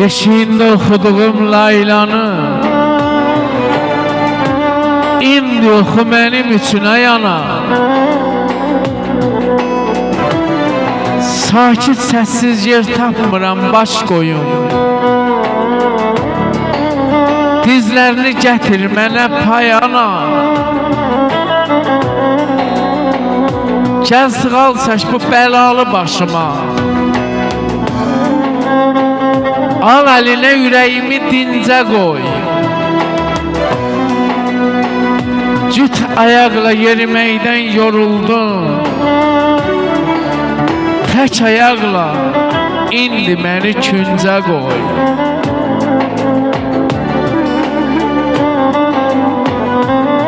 Beşiğinde oxuduğum Laylanı İndi oxu mənim üçün ay ana. Sakit səssiz yer tapmıram baş qoyum. Dizlərini gətir mənə payana. Gəl sığal çək bu bəlalı başıma. Al əlinə ürəyimi dincə qoy. Cüt ayaqla yeriməkdən yoruldum. Tək ayaqla indi məni küncə qoy.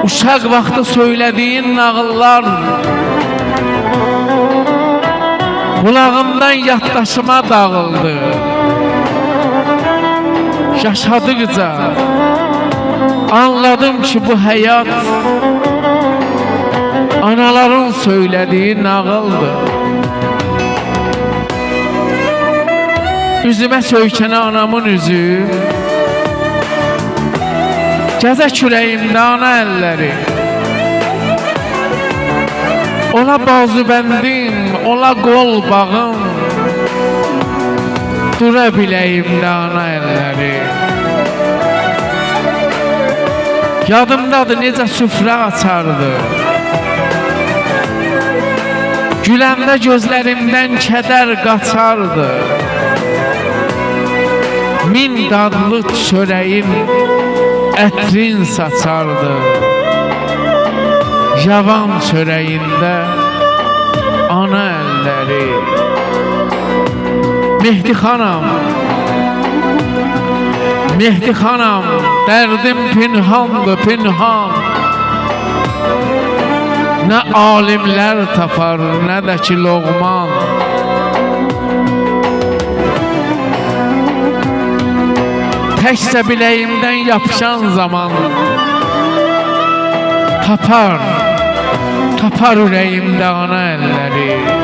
Uşaq vaxtı söylədiyin nağıllar qulağımdan yaddaşıma dağıldı. Yaşadıqca anladım ki bu həyat anaların söylədiyi nağıldır. Üzümə söykənə anamın üzü, gəzə kürəyimdə ana əlləri. Ola bazubəndim, ola qol bağım, dura biləyimdə ana əlləri. Yadımdadır necə süfrə açardı. Güləndə gözlərimdən kədər qaçardı. Min dadlı çörəyin ətrin saçardı. Yavan çörəyində ana əlləri. Mehdi xanam, Mehdi xanam, dərdim pinhandır, pinhan. Nə alimlər tapar, nə də ki Loğman. Təkcə biləyimdən yapışan zaman tapar ürəyimdə ana əlləri.